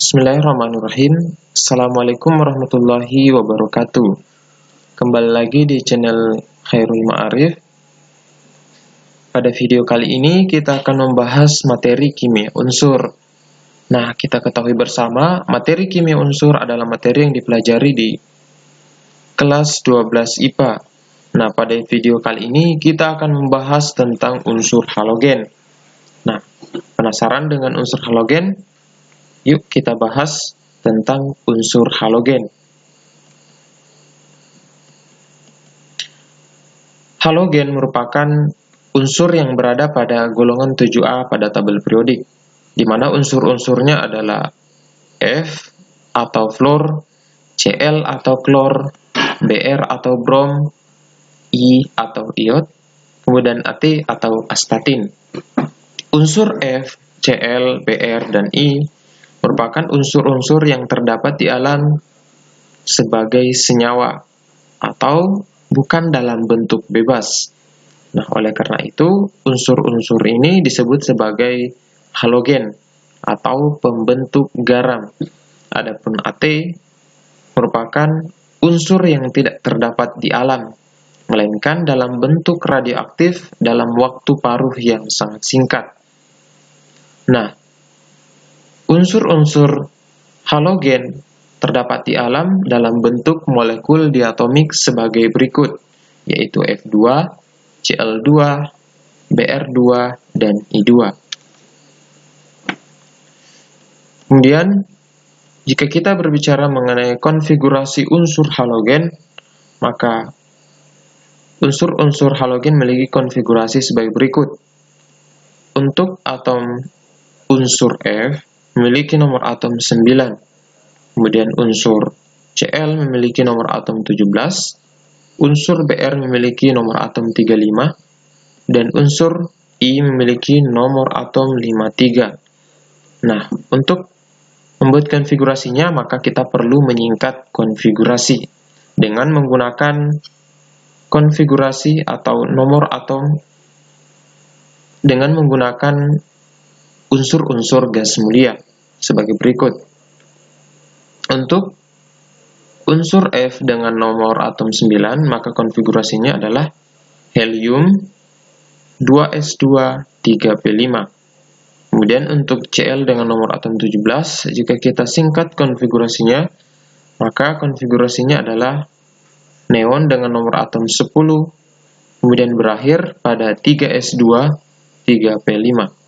Bismillahirrahmanirrahim. Assalamualaikum warahmatullahi wabarakatuh. Kembali lagi di channel Khairul Ma'arif. Pada video kali ini kita akan membahas materi kimia unsur. Nah, kita ketahui bersama materi kimia unsur adalah materi yang dipelajari di kelas 12 IPA. Nah, pada video kali ini kita akan membahas tentang unsur halogen. Nah, penasaran dengan unsur halogen? Yuk kita bahas tentang unsur halogen. Halogen merupakan unsur yang berada pada golongan 7A pada tabel periodik, di mana unsur-unsurnya adalah F atau fluor, Cl atau klor, Br atau brom, I atau iod, kemudian At atau astatin. Unsur F, Cl, Br, dan I merupakan unsur-unsur yang terdapat di alam sebagai senyawa atau bukan dalam bentuk bebas. Nah, oleh karena itu, unsur-unsur ini disebut sebagai halogen atau pembentuk garam. Adapun At merupakan unsur yang tidak terdapat di alam, melainkan dalam bentuk radioaktif dalam waktu paruh yang sangat singkat. Nah, unsur-unsur halogen terdapat di alam dalam bentuk molekul diatomik sebagai berikut, yaitu F2, Cl2, Br2, dan I2. Kemudian, jika kita berbicara mengenai konfigurasi unsur halogen, maka unsur-unsur halogen memiliki konfigurasi sebagai berikut. Untuk atom unsur F memiliki nomor atom 9, kemudian unsur Cl memiliki nomor atom 17, unsur Br memiliki nomor atom 35, dan unsur I memiliki nomor atom 53. Nah, untuk membuat konfigurasinya, maka kita perlu menyingkat konfigurasi dengan menggunakan konfigurasi atau nomor atom dengan menggunakan unsur-unsur gas mulia sebagai berikut. Untuk unsur F dengan nomor atom 9, maka konfigurasinya adalah helium 2s2 3p5. Kemudian untuk Cl dengan nomor atom 17, jika kita singkat konfigurasinya, maka konfigurasinya adalah neon dengan nomor atom 10, kemudian berakhir pada 3s2 3p5.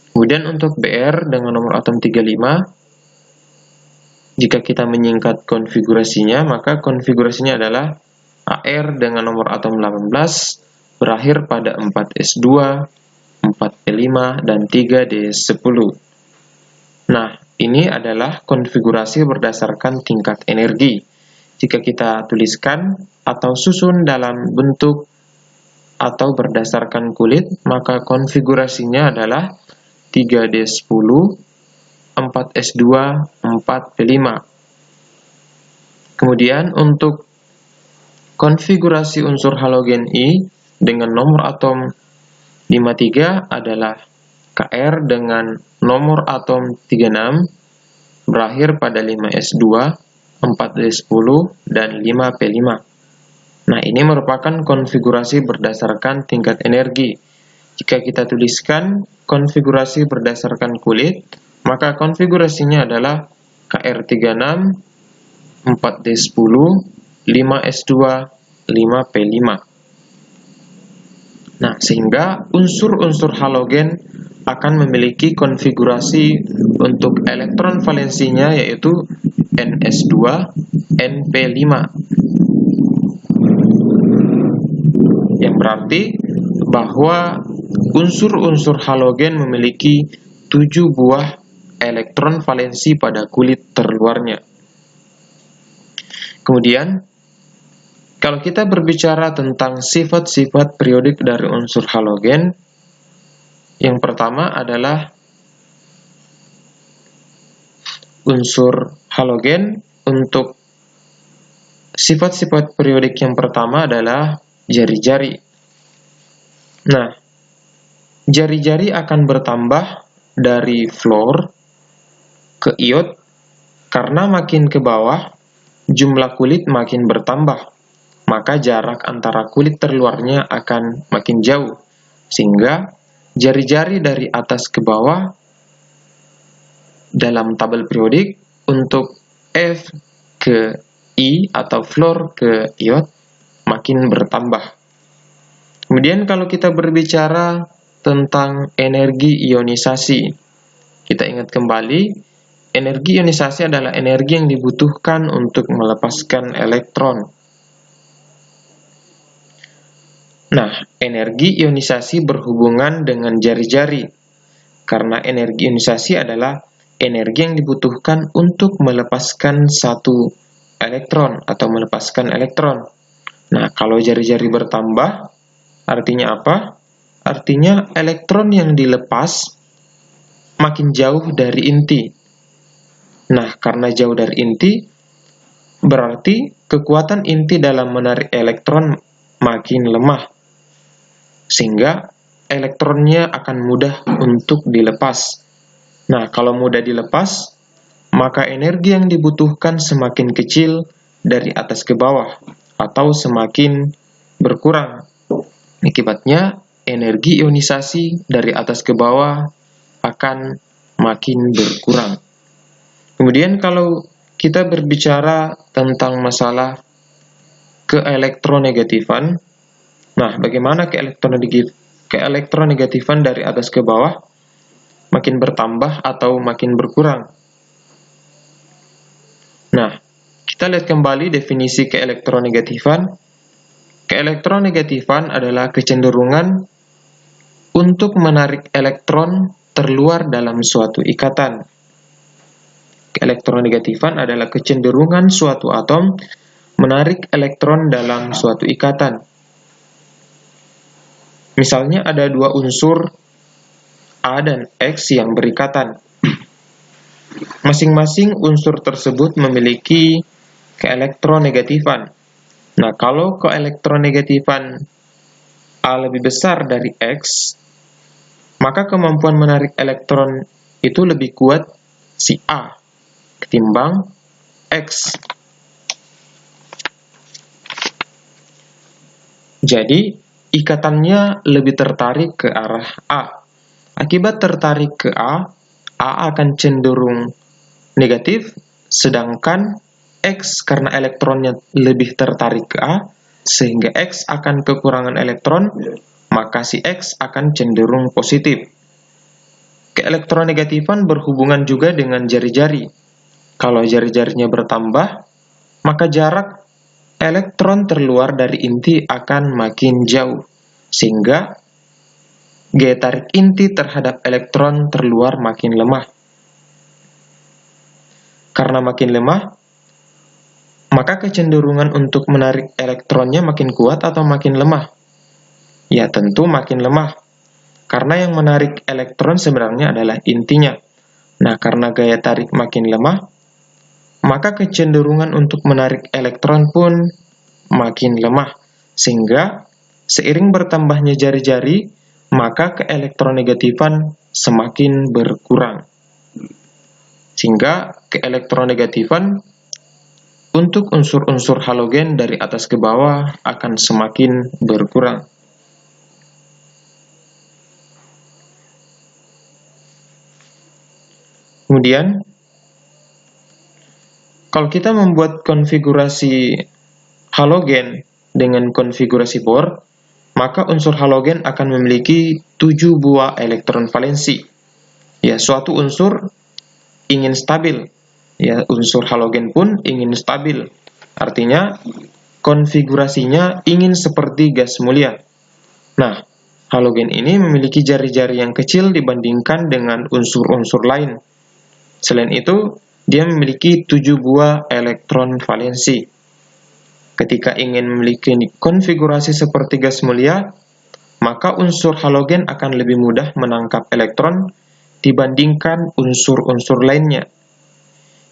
Kemudian untuk Br dengan nomor atom 35, jika kita menyingkat konfigurasinya, maka konfigurasinya adalah Ar dengan nomor atom 18, berakhir pada 4s2, 4p5, dan 3d10. Nah, ini adalah konfigurasi berdasarkan tingkat energi. Jika kita tuliskan atau susun dalam bentuk atau berdasarkan kulit, maka konfigurasinya adalah 3d10, 4s2, 4p5. Kemudian untuk konfigurasi unsur halogen I dengan nomor atom 53 adalah Kr dengan nomor atom 36, berakhir pada 5s2, 4d10, dan 5p5. Nah, ini merupakan konfigurasi berdasarkan tingkat energi. Jika kita tuliskan konfigurasi berdasarkan kulit, maka konfigurasinya adalah Kr36, 4d10, 5s2, 5p5. Nah, sehingga unsur-unsur halogen akan memiliki konfigurasi untuk elektron valensinya yaitu ns2, np5. Yang berarti bahwa unsur-unsur halogen memiliki 7 buah elektron valensi pada kulit terluarnya. Kemudian, kalau kita berbicara tentang sifat-sifat periodik dari unsur halogen, yang pertama adalah unsur halogen. Untuk sifat-sifat periodik yang pertama adalah jari-jari. Nah, jari-jari akan bertambah dari fluor, ke iot, karena makin ke bawah, jumlah kulit makin bertambah, maka jarak antara kulit terluarnya akan makin jauh, sehingga jari-jari dari atas ke bawah dalam tabel periodik untuk F ke I atau fluor ke iot makin bertambah. Kemudian kalau kita berbicara tentang energi ionisasi, kita ingat kembali, energi ionisasi adalah energi yang dibutuhkan untuk melepaskan elektron. Nah, energi ionisasi berhubungan dengan jari-jari, karena energi ionisasi adalah energi yang dibutuhkan untuk melepaskan satu elektron atau melepaskan elektron. Nah, kalau jari-jari bertambah, artinya apa? Artinya elektron yang dilepas makin jauh dari inti. Nah, karena jauh dari inti, berarti kekuatan inti dalam menarik elektron makin lemah, sehingga elektronnya akan mudah untuk dilepas. Nah, kalau mudah dilepas, maka energi yang dibutuhkan semakin kecil dari atas ke bawah, atau semakin berkurang. Akibatnya, energi ionisasi dari atas ke bawah akan makin berkurang. Kemudian kalau kita berbicara tentang masalah keelektronegatifan, nah bagaimana keelektronegatifan dari atas ke bawah makin bertambah atau makin berkurang? Nah, kita lihat kembali definisi keelektronegatifan. Keelektronegatifan adalah kecenderungan untuk menarik elektron terluar dalam suatu ikatan. Keelektronegatifan adalah kecenderungan suatu atom menarik elektron dalam suatu ikatan. Misalnya ada dua unsur A dan X yang berikatan. Masing-masing unsur tersebut memiliki keelektronegatifan. Nah, kalau keelektronegatifan A lebih besar dari X, maka kemampuan menarik elektron itu lebih kuat si A ketimbang X. Jadi, ikatannya lebih tertarik ke arah A. Akibat tertarik ke A akan cenderung negatif, sedangkan X karena elektronnya lebih tertarik ke A, sehingga X akan kekurangan elektron, maka si X akan cenderung positif. Keelektronegatifan berhubungan juga dengan jari-jari. Kalau jari-jarinya bertambah, maka jarak elektron terluar dari inti akan makin jauh, sehingga gaya tarik inti terhadap elektron terluar makin lemah. Karena makin lemah, maka kecenderungan untuk menarik elektronnya makin kuat atau makin lemah? Ya, tentu makin lemah. Karena yang menarik elektron sebenarnya adalah intinya. Nah, karena gaya tarik makin lemah, maka kecenderungan untuk menarik elektron pun makin lemah. Sehingga seiring bertambahnya jari-jari, maka keelektronegatifan semakin berkurang. Sehingga keelektronegatifan untuk unsur-unsur halogen dari atas ke bawah akan semakin berkurang. Kemudian, kalau kita membuat konfigurasi halogen dengan konfigurasi Bohr, maka unsur halogen akan memiliki 7 buah elektron valensi. Ya, suatu unsur ingin stabil. Ya, unsur halogen pun ingin stabil. Artinya, konfigurasinya ingin seperti gas mulia. Nah, halogen ini memiliki jari-jari yang kecil dibandingkan dengan unsur-unsur lain. Selain itu, dia memiliki 7 buah elektron valensi. Ketika ingin memiliki konfigurasi seperti gas mulia, maka unsur halogen akan lebih mudah menangkap elektron dibandingkan unsur-unsur lainnya.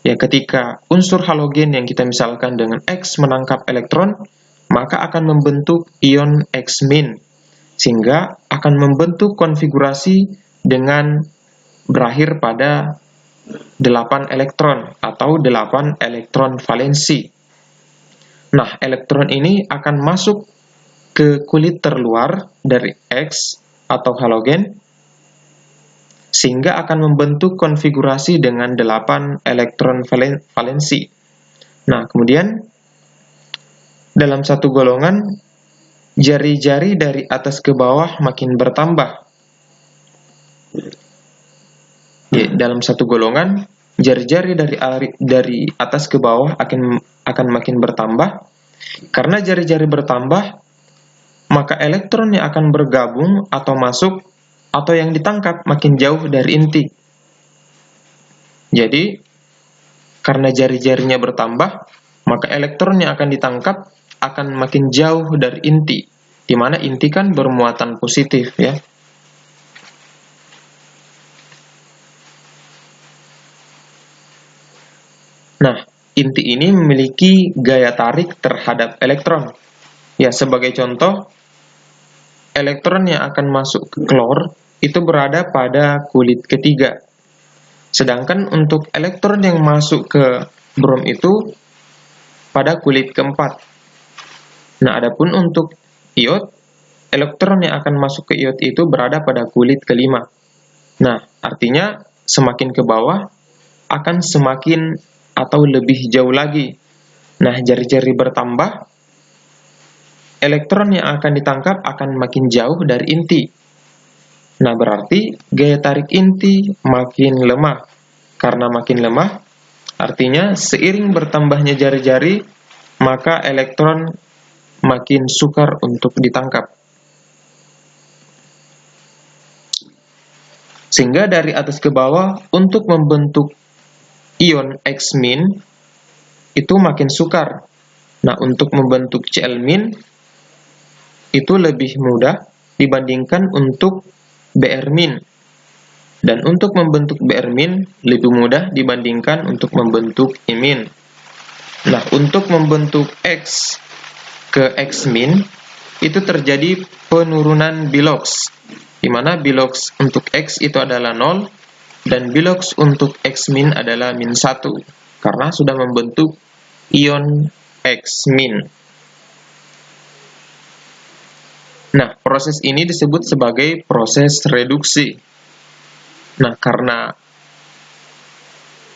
Ya, ketika unsur halogen yang kita misalkan dengan X menangkap elektron, maka akan membentuk ion X-, sehingga akan membentuk konfigurasi dengan berakhir pada 8 elektron atau 8 elektron valensi. Nah, elektron ini akan masuk ke kulit terluar dari X atau halogen sehingga akan membentuk konfigurasi dengan 8 elektron valensi. Nah, kemudian dalam satu golongan, jari-jari dari atas ke bawah makin bertambah. Dalam satu golongan, jari-jari dari atas ke bawah akan makin bertambah. Karena jari-jari bertambah, maka elektron yang akan bergabung atau masuk atau yang ditangkap makin jauh dari inti. Jadi, karena jari-jarinya bertambah, maka elektron yang akan ditangkap akan makin jauh dari inti, di mana inti kan bermuatan positif ya. Nah, inti ini memiliki gaya tarik terhadap elektron. Ya, sebagai contoh, elektron yang akan masuk ke klor itu berada pada kulit ketiga. Sedangkan untuk elektron yang masuk ke brom itu pada kulit keempat. Nah, adapun untuk iod, elektron yang akan masuk ke iod itu berada pada kulit kelima. Nah, artinya semakin ke bawah akan semakin atau lebih jauh lagi. Nah, jari-jari bertambah, elektron yang akan ditangkap akan makin jauh dari inti. Nah, berarti gaya tarik inti makin lemah. Karena makin lemah, artinya seiring bertambahnya jari-jari, maka elektron makin sukar untuk ditangkap. Sehingga dari atas ke bawah, untuk membentuk ion X- itu makin sukar. Nah, untuk membentuk Cl- itu lebih mudah dibandingkan untuk Br-. Dan untuk membentuk Br- lebih mudah dibandingkan untuk membentuk I-. Nah, untuk membentuk X ke X- itu terjadi penurunan bilox, di mana bilox untuk X itu adalah 0 dan bilox untuk X- adalah -1 karena sudah membentuk ion X-. Nah, proses ini disebut sebagai proses reduksi. Nah, karena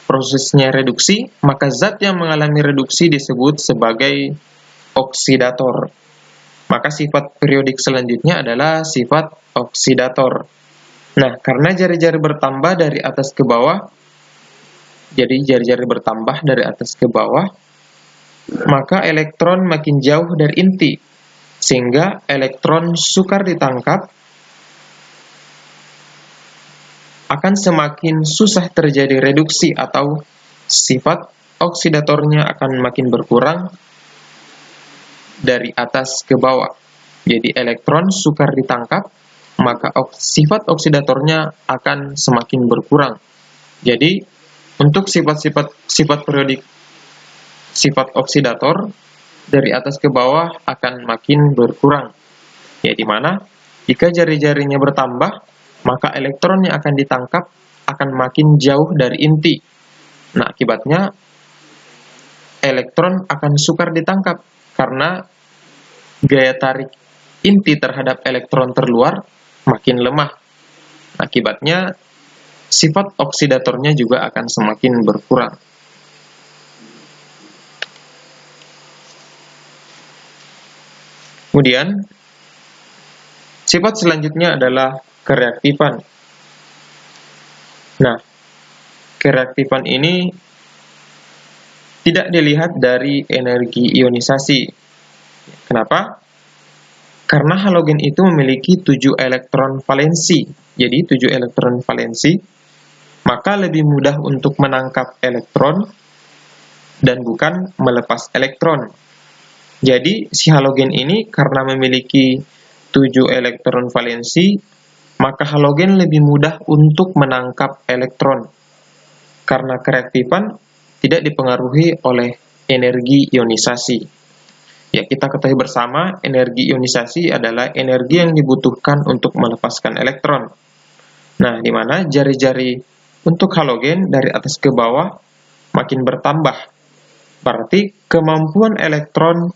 prosesnya reduksi, maka zat yang mengalami reduksi disebut sebagai oksidator. Maka sifat periodik selanjutnya adalah sifat oksidator. Nah, karena jari-jari bertambah dari atas ke bawah, jadi jari-jari bertambah dari atas ke bawah, maka elektron makin jauh dari inti, sehingga elektron sukar ditangkap, akan semakin susah terjadi reduksi atau sifat oksidatornya akan makin berkurang dari atas ke bawah. Jadi elektron sukar ditangkap, maka sifat oksidatornya akan semakin berkurang. Jadi untuk sifat periodik sifat oksidator dari atas ke bawah akan makin berkurang. Ya, di mana jika jari-jarinya bertambah, maka elektron yang akan ditangkap akan makin jauh dari inti. Nah, akibatnya elektron akan sukar ditangkap karena gaya tarik inti terhadap elektron terluar makin lemah. Akibatnya sifat oksidatornya juga akan semakin berkurang. Kemudian, sifat selanjutnya adalah kereaktifan. Nah, kereaktifan ini tidak dilihat dari energi ionisasi. Kenapa? Karena halogen itu memiliki 7 elektron valensi. Jadi 7 elektron valensi, maka lebih mudah untuk menangkap elektron dan bukan melepas elektron. Jadi si halogen ini karena memiliki 7 elektron valensi, maka halogen lebih mudah untuk menangkap elektron. Karena kereaktifan tidak dipengaruhi oleh energi ionisasi. Ya, kita ketahui bersama, energi ionisasi adalah energi yang dibutuhkan untuk melepaskan elektron. Nah, di mana jari-jari Untuk halogen dari atas ke bawah makin bertambah. Berarti kemampuan elektron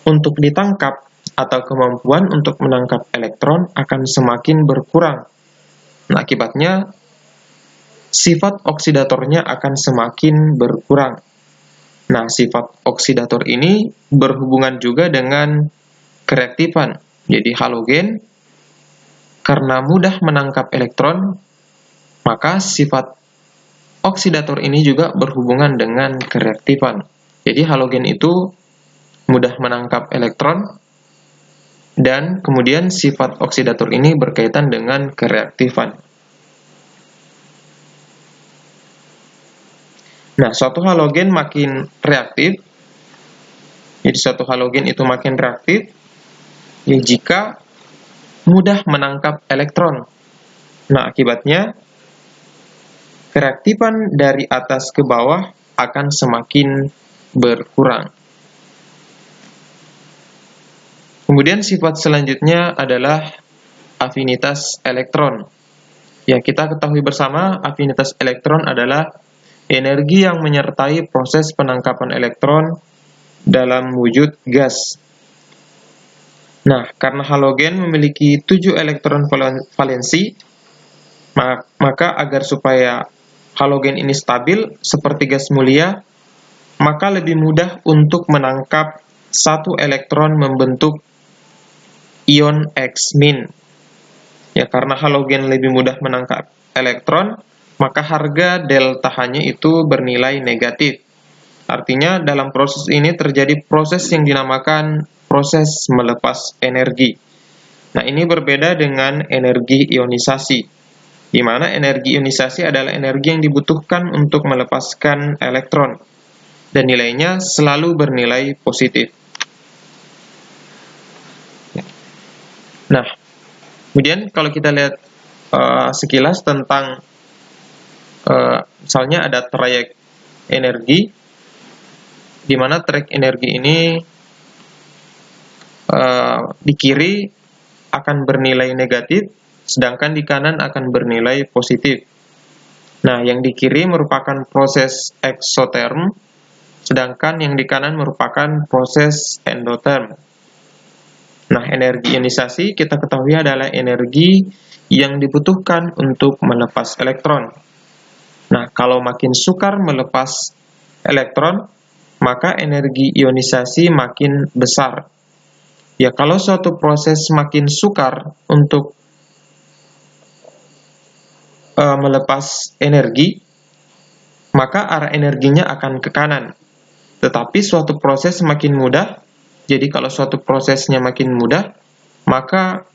untuk ditangkap atau kemampuan untuk menangkap elektron akan semakin berkurang. Nah, akibatnya sifat oksidatornya akan semakin berkurang. Nah, sifat oksidator ini berhubungan juga dengan kereaktifan. Jadi halogen karena mudah menangkap elektron, maka sifat oksidator ini juga berhubungan dengan kereaktifan. Jadi halogen itu mudah menangkap elektron, dan kemudian sifat oksidator ini berkaitan dengan kereaktifan. Nah, suatu halogen makin reaktif, jadi suatu halogen itu makin reaktif, ya jika mudah menangkap elektron. Nah, akibatnya kereaktifan dari atas ke bawah akan semakin berkurang. Kemudian sifat selanjutnya adalah afinitas elektron. Ya, kita ketahui bersama afinitas elektron adalah energi yang menyertai proses penangkapan elektron dalam wujud gas. Nah, karena halogen memiliki 7 elektron valensi, maka agar supaya halogen ini stabil seperti gas mulia, maka lebih mudah untuk menangkap satu elektron membentuk ion X-. Ya, karena halogen lebih mudah menangkap elektron, maka harga delta H-nya itu bernilai negatif. Artinya dalam proses ini terjadi proses yang dinamakan proses melepas energi. Nah, ini berbeda dengan energi ionisasi, di mana energi ionisasi adalah energi yang dibutuhkan untuk melepaskan elektron, dan nilainya selalu bernilai positif. Nah, kemudian kalau kita lihat sekilas tentang misalnya ada trayek energi, di mana trayek energi ini di kiri akan bernilai negatif, sedangkan di kanan akan bernilai positif. Nah, yang di kiri merupakan proses eksoterm, sedangkan yang di kanan merupakan proses endoterm. Nah, energi ionisasi kita ketahui adalah energi yang dibutuhkan untuk melepas elektron. Nah, kalau makin sukar melepas elektron, maka energi ionisasi makin besar. Ya, kalau suatu proses makin sukar untuk melepas energi, maka arah energinya akan ke kanan. Tetapi suatu proses makin mudah, jadi kalau suatu prosesnya makin mudah, maka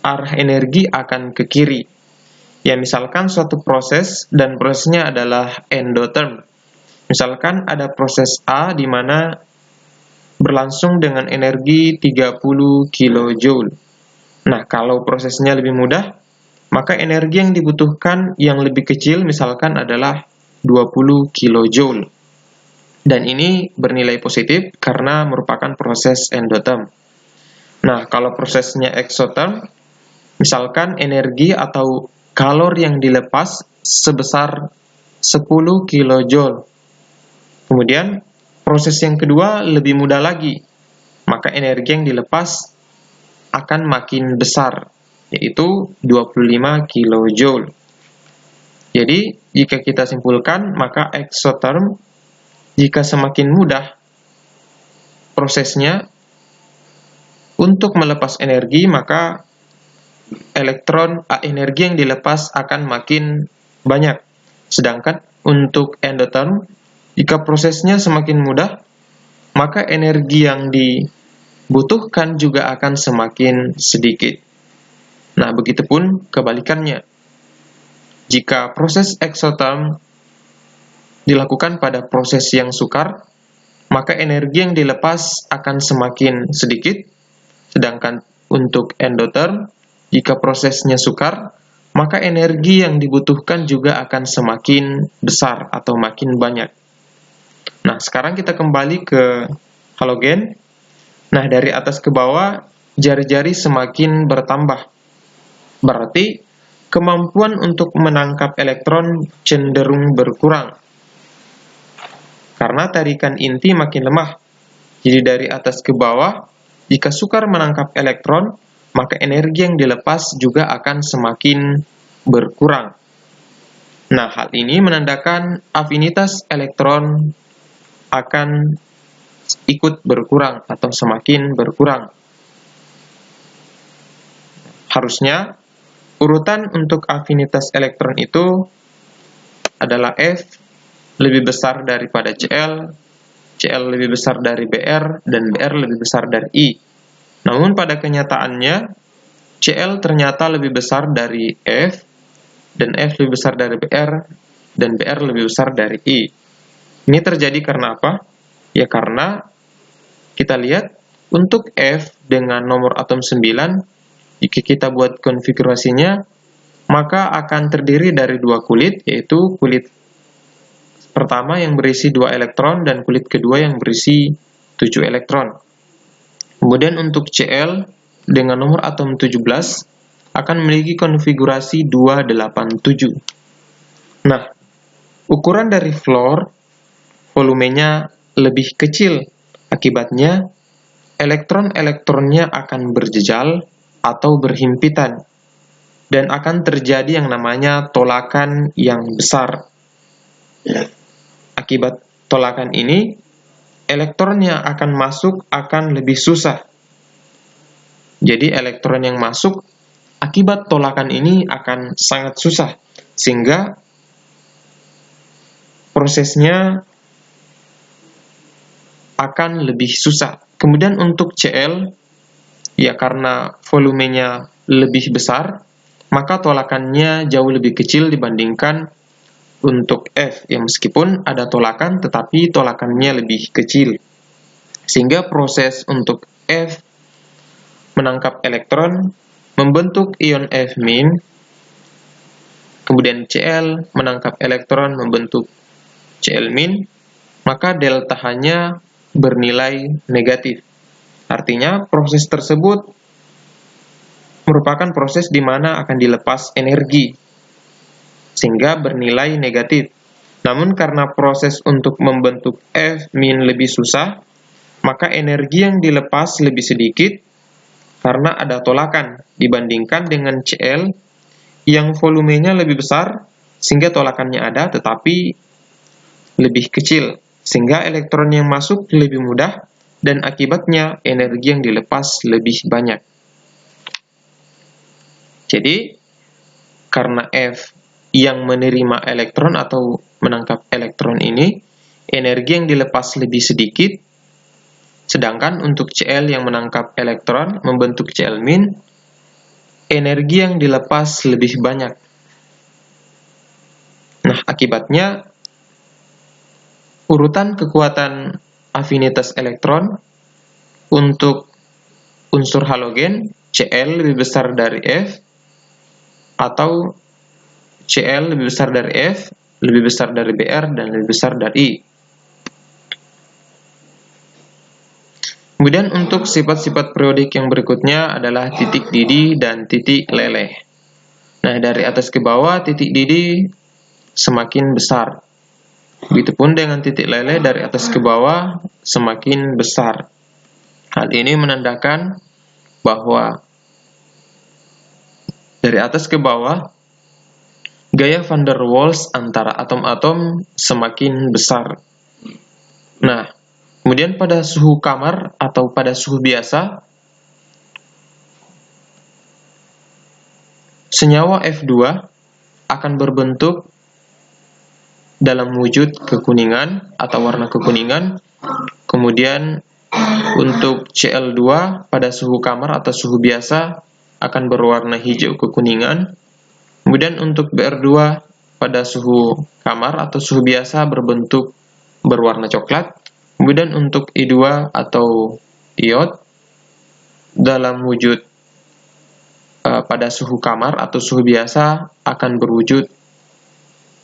arah energi akan ke kiri. Ya, misalkan suatu proses dan prosesnya adalah endoterm. Misalkan ada proses A di mana berlangsung dengan energi 30 kJ. Nah, kalau prosesnya lebih mudah, maka energi yang dibutuhkan yang lebih kecil misalkan adalah 20 kJ. Dan ini bernilai positif karena merupakan proses endoterm. Nah, kalau prosesnya eksoterm, misalkan energi atau kalor yang dilepas sebesar 10 kJ. Kemudian, proses yang kedua lebih mudah lagi, maka energi yang dilepas akan makin besar, yaitu 25 kJ. Jadi, jika kita simpulkan, maka eksoterm jika semakin mudah prosesnya untuk melepas energi, maka energi yang dilepas akan makin banyak. Sedangkan untuk endoterm, jika prosesnya semakin mudah, maka energi yang dibutuhkan juga akan semakin sedikit. Nah, begitupun kebalikannya. Jika proses eksoterm dilakukan pada proses yang sukar, maka energi yang dilepas akan semakin sedikit. Sedangkan untuk endoterm, jika prosesnya sukar, maka energi yang dibutuhkan juga akan semakin besar atau makin banyak. Nah, sekarang kita kembali ke halogen. Nah, dari atas ke bawah, jari-jari semakin bertambah. Berarti kemampuan untuk menangkap elektron cenderung berkurang karena tarikan inti makin lemah. Jadi dari atas ke bawah, jika sukar menangkap elektron, maka energi yang dilepas juga akan semakin berkurang. Nah, hal ini menandakan afinitas elektron akan ikut berkurang atau semakin berkurang. Harusnya urutan untuk afinitas elektron itu adalah F lebih besar daripada Cl, Cl lebih besar dari Br, dan Br lebih besar dari I. Namun pada kenyataannya, Cl ternyata lebih besar dari F, dan F lebih besar dari Br, dan Br lebih besar dari I. Ini terjadi karena apa? Ya karena kita lihat untuk F dengan nomor atom 9, jika kita buat konfigurasinya, maka akan terdiri dari dua kulit, yaitu kulit pertama yang berisi 2 elektron dan kulit kedua yang berisi 7 elektron. Kemudian untuk Cl dengan nomor atom 17 akan memiliki konfigurasi 287. Nah, ukuran dari fluor volumenya lebih kecil. Akibatnya, elektron-elektronnya akan berjejal atau berhimpitan, dan akan terjadi yang namanya tolakan yang besar. Akibat tolakan ini, elektron yang akan masuk akan lebih susah. Jadi elektron yang masuk akibat tolakan ini akan sangat susah, sehingga prosesnya akan lebih susah. Kemudian untuk Cl, ya karena volumenya lebih besar, maka tolakannya jauh lebih kecil dibandingkan untuk F, yang meskipun ada tolakan, tetapi tolakannya lebih kecil. Sehingga proses untuk F menangkap elektron, membentuk ion F-, kemudian Cl menangkap elektron, membentuk Cl-, maka delta H-nya bernilai negatif. Artinya, proses tersebut merupakan proses di mana akan dilepas energi, sehingga bernilai negatif. Namun karena proses untuk membentuk F- lebih susah, maka energi yang dilepas lebih sedikit karena ada tolakan dibandingkan dengan Cl yang volumenya lebih besar, sehingga tolakannya ada tetapi lebih kecil, sehingga elektron yang masuk lebih mudah dan akibatnya energi yang dilepas lebih banyak. Jadi, karena F yang menerima elektron atau menangkap elektron ini, energi yang dilepas lebih sedikit, sedangkan untuk Cl yang menangkap elektron, membentuk Cl-, energi yang dilepas lebih banyak. Nah, akibatnya, urutan kekuatan afinitas elektron untuk unsur halogen, Cl lebih besar dari F, atau Cl lebih besar dari F, lebih besar dari Br, dan lebih besar dari I. Kemudian untuk sifat-sifat periodik yang berikutnya adalah titik didih dan titik leleh. Nah, dari atas ke bawah, titik didih semakin besar. Begitupun dengan titik leleh, dari atas ke bawah semakin besar. Hal ini menandakan bahwa dari atas ke bawah, gaya van der Waals antara atom-atom semakin besar. Nah, kemudian pada suhu kamar atau pada suhu biasa, senyawa F2 akan berbentuk dalam wujud kekuningan atau warna kekuningan. Kemudian untuk Cl2 pada suhu kamar atau suhu biasa akan berwarna hijau kekuningan. Kemudian untuk Br2 pada suhu kamar atau suhu biasa berwarna coklat. Kemudian untuk I2 atau iod dalam wujud pada suhu kamar atau suhu biasa akan berwujud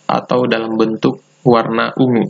atau dalam bentuk warna ungu.